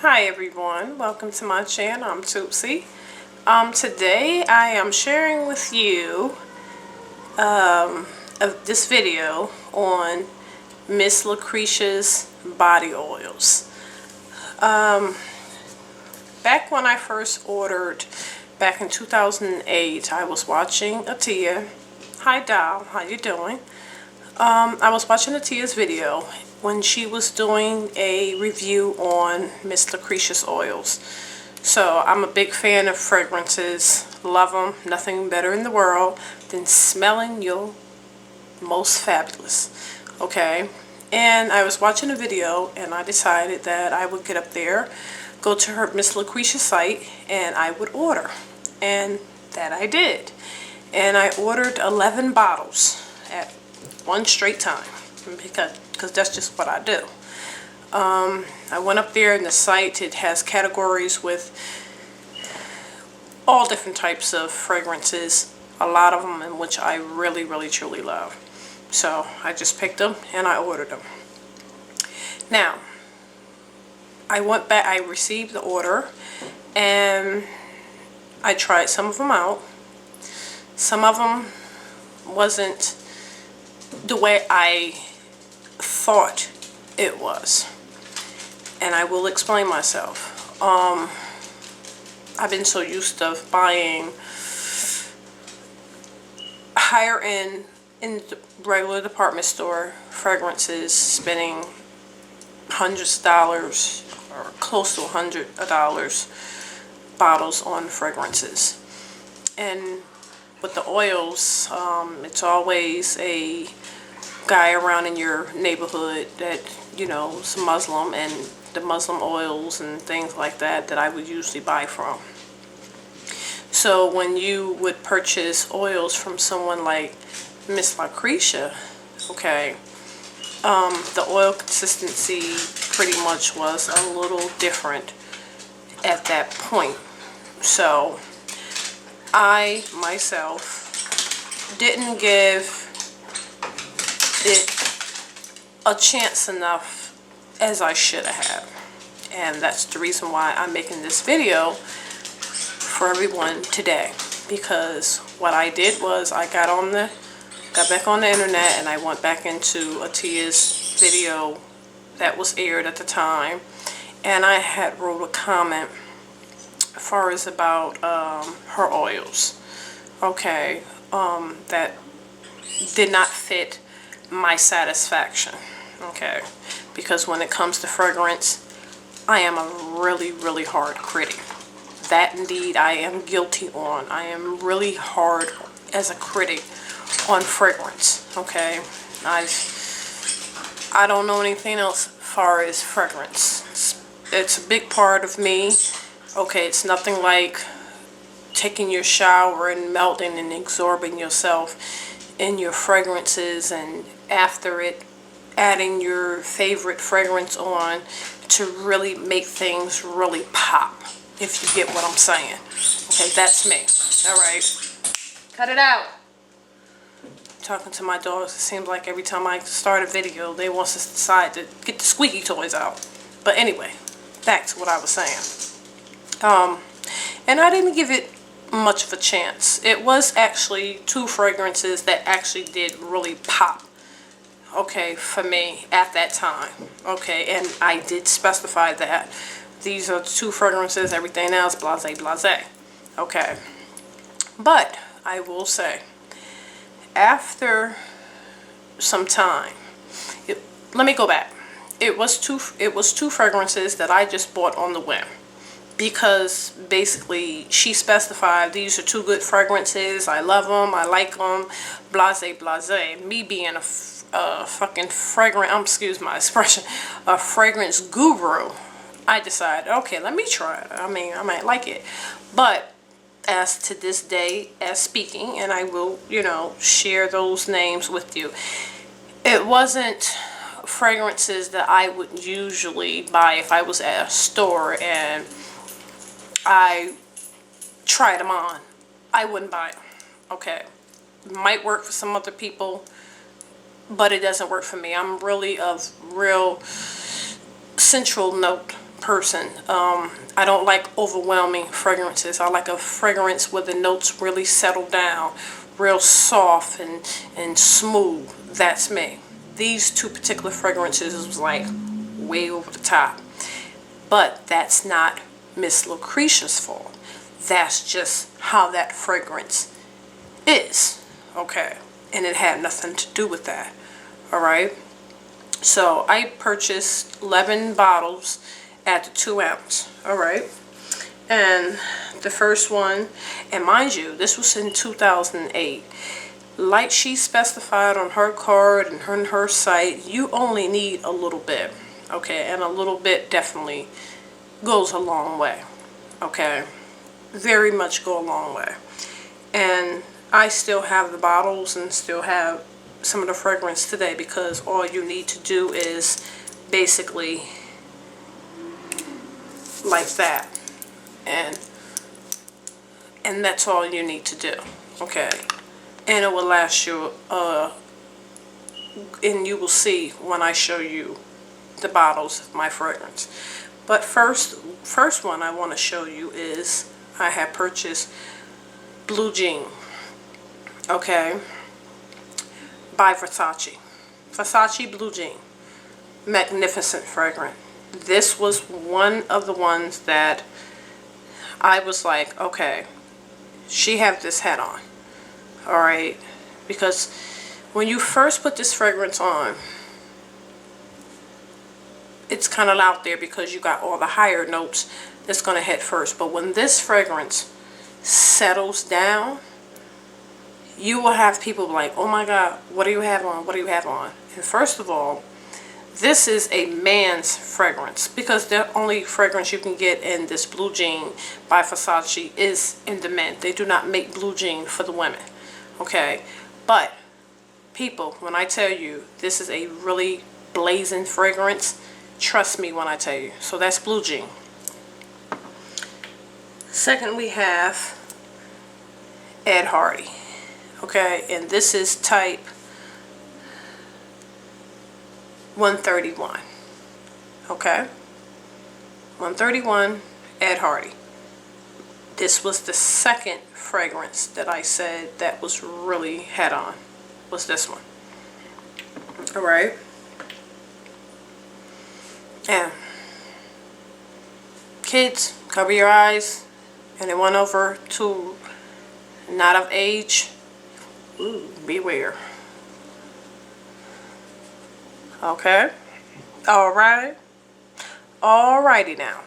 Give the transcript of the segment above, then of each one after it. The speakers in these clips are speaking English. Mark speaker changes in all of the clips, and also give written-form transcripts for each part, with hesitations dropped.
Speaker 1: Hi everyone, welcome to my channel. I'm Tootsie. Today I am sharing with you this video on Miss Lucretia'S body oils. Back when I first ordered, back in 2008, I was watching Atia. Hi doll, how you doing? I was watching Atia's video when she was doing a review on Miss Lucretia'S oils. So I'm a big fan of fragrances, love them, nothing better in the world than smelling your most fabulous, okay? And I was watching a video and I decided that I would get up there, go to her Miss Lucretia site, and I would order. And that I did. And I ordered 11 bottles at one straight time because that's just what I do. I went up there in the site. It has categories with all different types of fragrances, a lot of them in which I really truly love. So I just picked them and I ordered them. Now I went back, I received the order and I tried some of them out. Some of them wasn't the way I thought it was, and I will explain myself. I've been so used to buying higher end in the regular department store fragrances, spending hundreds of dollars or close to $100 bottles on fragrances. And with the oils, it's always a guy around in your neighborhood that, you know, is Muslim, and the Muslim oils and things like that I would usually buy from. So when you would purchase oils from someone like Miss Lucretia, okay, the oil consistency pretty much was a little different at that point. So I myself didn't give it a chance enough as I should have, and that's the reason why I'm making this video for everyone today. Because what I did was I got back on the internet and I went back into Atia's video that was aired at the time, and I had wrote a comment as far as about her oils, okay, that did not fit my satisfaction, okay, because when it comes to fragrance, I am a really hard critic. That indeed I am guilty on. I am really hard as a critic on fragrance, okay. I don't know anything else as far as fragrance. It's a big part of me. Okay, it's nothing like taking your shower and melting and absorbing yourself in your fragrances, and after it adding your favorite fragrance on to really make things really pop, if you get what I'm saying. Okay, that's me. Alright. Cut it out. Talking to my dogs, it seems like every time I start a video they want to decide to get the squeaky toys out. But anyway, back to what I was saying. And I didn't give it much of a chance. It was actually two fragrances that actually did really pop, okay, for me at that time, okay, and I did specify that these are two fragrances, everything else blase, okay. But I will say, after some time, let me go back. It was two fragrances that I just bought on the whim, because basically she specified these are two good fragrances, I love them, I like them, blase. Me being a fucking fragrant, excuse my expression, a fragrance guru, I decided, okay, let me try it. I mean, I might like it. But as to this day, as speaking, and I will, you know, share those names with you, it wasn't fragrances that I would usually buy if I was at a store and I tried them on. I wouldn't buy them, okay. It might work for some other people, but it doesn't work for me. I'm really of real central note person. I don't like overwhelming fragrances. I like a fragrance where the notes really settle down, real soft and smooth. That's me. These two particular fragrances was like way over the top. But that's not Miss Lucretia's fault. That's just how that fragrance is. Okay. And it had nothing to do with that. Alright. So I purchased 11 bottles at the 2 ounce. Alright. And the first one, and mind you, this was in 2008. Like she specified on her card and her site, you only need a little bit. Okay, and a little bit definitely goes a long way. Okay, very much go a long way. And I still have the bottles and still have some of the fragrance today, because all you need to do is basically like that, and that's all you need to do. Okay, and it will last you and you will see when I show you the bottles of my fragrance. But first one I want to show you is I have purchased Blue Jean, okay, by Versace. Versace Blue Jean, magnificent fragrance. This was one of the ones that I was like, okay, she have this hat on, all right, because when you first put this fragrance on, it's kind of out there because you got all the higher notes that's going to hit first. But when this fragrance settles down, you will have people like, oh my God, what do you have on? What do you have on? And first of all, this is a man's fragrance, because the only fragrance you can get in this Blue Jean by Versace is in the men. They do not make Blue Jean for the women. Okay, but people, when I tell you this is a really blazing fragrance, trust me when I tell you. So that's Blue Jean. Second, we have Ed Hardy. Okay, and this is type 131. Okay, 131 Ed Hardy. This was the second fragrance that I said that was really head on, was this one. Alright. And kids, cover your eyes. Anyone over to not of age, ooh, beware. Okay. Alright. Alrighty now.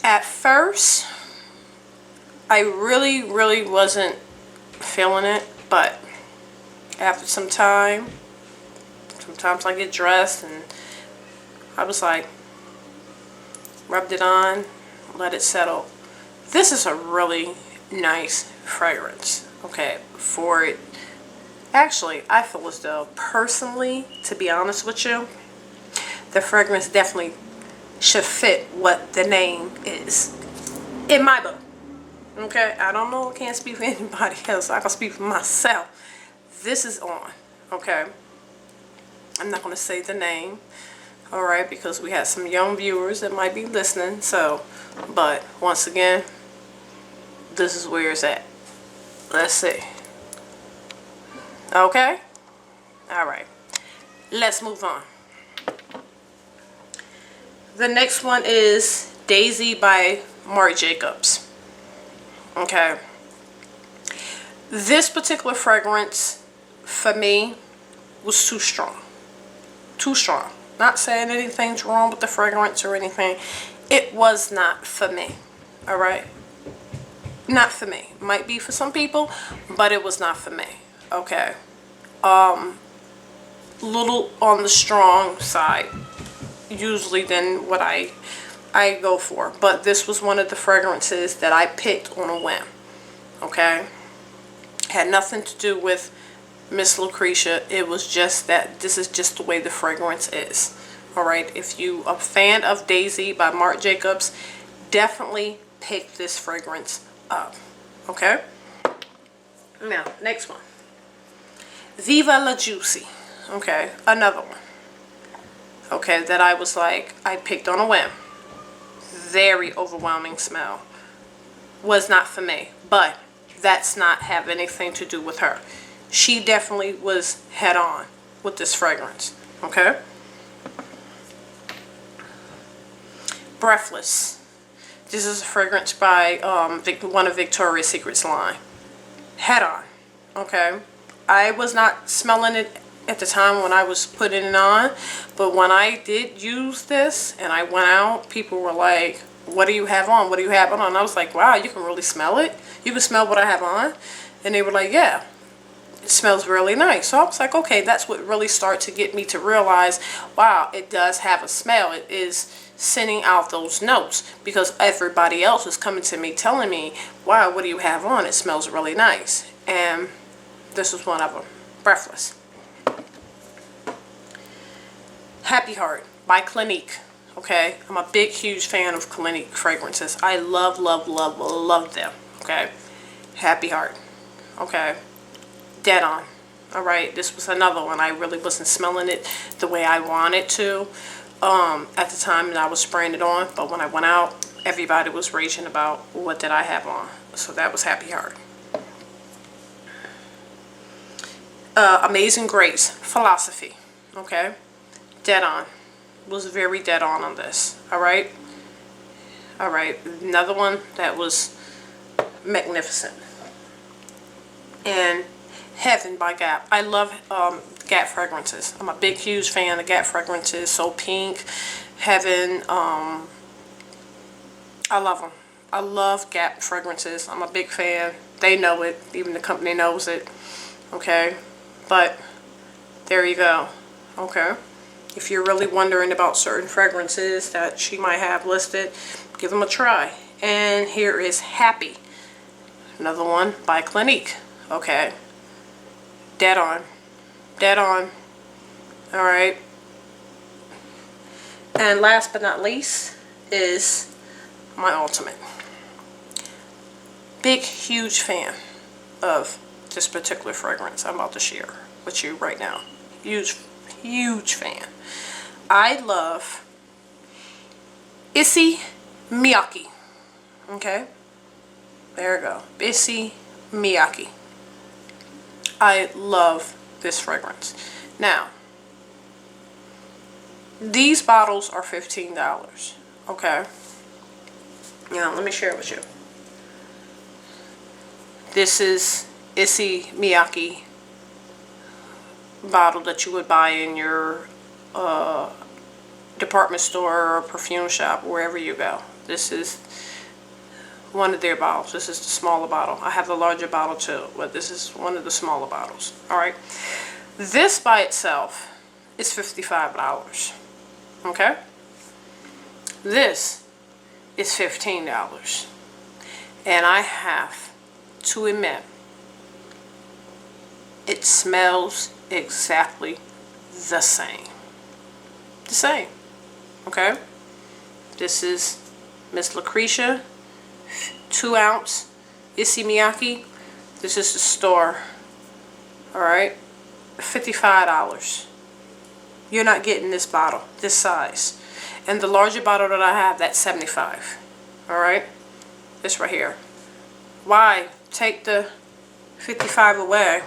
Speaker 1: At first, I really wasn't feeling it, but after some time, sometimes I get dressed and I was like, rubbed it on, let it settle. This is a really nice fragrance, okay, for it. Actually, I feel as though, personally, to be honest with you, the fragrance definitely should fit what the name is, in my book. Okay, I don't know, I can't speak for anybody else, I can speak for myself. This is on, okay. I'm not going to say the name, alright, because we have some young viewers that might be listening, so, but once again, this is where it's at. Let's see. Okay? Alright. Let's move on. The next one is Daisy by Marc Jacobs. Okay. This particular fragrance, for me, was too strong. Too strong. Not saying anything's wrong with the fragrance or anything. It was not for me. Alright? Not for me. Might be for some people, but it was not for me. Okay. Little on the strong side, usually, than what I go for. But this was one of the fragrances that I picked on a whim. Okay? Had nothing to do with Miss Lucretia. It was just that this is just the way the fragrance is. Alright? If you are a fan of Daisy by Marc Jacobs, definitely pick this fragrance up. Okay? Now, next one. Viva La Juicy. Okay, another one. okay, that I was like, I picked on a whim. Very overwhelming smell. Was not for me, but that's not have anything to do with her. She definitely was head on with this fragrance, okay? Breathless. This is a fragrance by one of Victoria's Secret's line. Head on, okay? I was not smelling it at the time when I was putting it on, but when I did use this and I went out, people were like, what do you have on? What do you have on? And I was like, wow, you can really smell it? You can smell what I have on? And they were like, yeah, it smells really nice. So I was like, okay, that's what really started to get me to realize, wow, it does have a smell. It is sending out those notes, because everybody else was coming to me telling me, wow, what do you have on? It smells really nice. And this was one of them. Breathless. Happy Heart by Clinique. Okay, I'm a big, huge fan of Clinique fragrances. I love, love, love, love them. Okay, Happy Heart. Okay, Dead On. All right, this was another one. I really wasn't smelling it the way I wanted to at the time that I was spraying it on. But when I went out, everybody was raging about what did I have on. So that was Happy Heart. Amazing Grace, Philosophy. Okay, Dead On. Was very dead on this. All right, another one that was magnificent. And Heaven by Gap. I love Gap fragrances. I'm a big, huge fan of Gap fragrances. So Pink, Heaven, I love them. I love Gap fragrances. I'm a big fan. They know it. Even the company knows it. Okay, but there you go. Okay. If you're really wondering about certain fragrances that she might have listed, give them a try. And here is Happy. Another one by Clinique. Okay. Dead On. Dead On. Alright. And last but not least is my ultimate. Big, huge fan of this particular fragrance I'm about to share with you right now. Huge fan. I love Issey Miyake. Okay, there we go. Issey Miyake. I love this fragrance. Now, these bottles are $15. Okay. Now let me share it with you. This is Issey Miyake bottle that you would buy in your department store or perfume shop, wherever you go. This is one of their bottles. This is the smaller bottle. I have the larger bottle too, but this is one of the smaller bottles. Alright. This by itself is $55. Okay? This is $15. And I have to admit, it smells exactly the same. The same. Okay? This is Miss Lucretia, 2 ounce, Issey Miyake. This is the store. Alright? $55. You're not getting this bottle, this size. And the larger bottle that I have, that's $75. Alright? This right here. Why? Take the $55 away.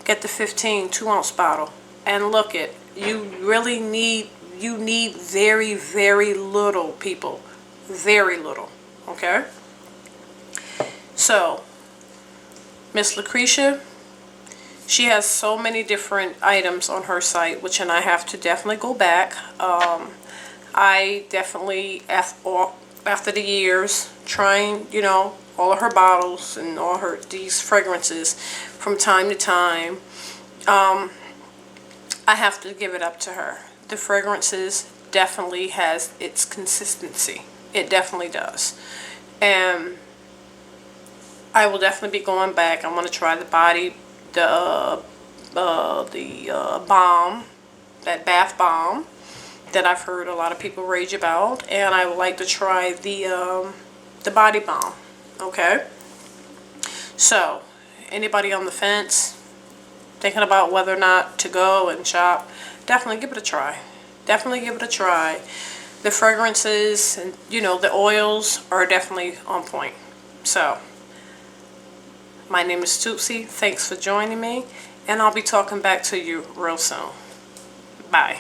Speaker 1: Get the 15 2-ounce bottle. And look it. You really need, very, very little, people. Very little. Okay? So, Miss Lucretia, she has so many different items on her site, which, and I have to definitely go back. I definitely, after the years, trying, you know, all of her bottles and all these fragrances from time to time, I have to give it up to her. The fragrances definitely has its consistency. It definitely does. And I will definitely be going back. I want to try the balm, that bath balm that I've heard a lot of people rage about, and I would like to try the body balm. Okay. So, anybody on the fence? thinking about whether or not to go and shop, definitely give it a try. Definitely give it a try. The fragrances and, you know, the oils are definitely on point. So, my name is Toopsie. Thanks for joining me, and I'll be talking back to you real soon. Bye.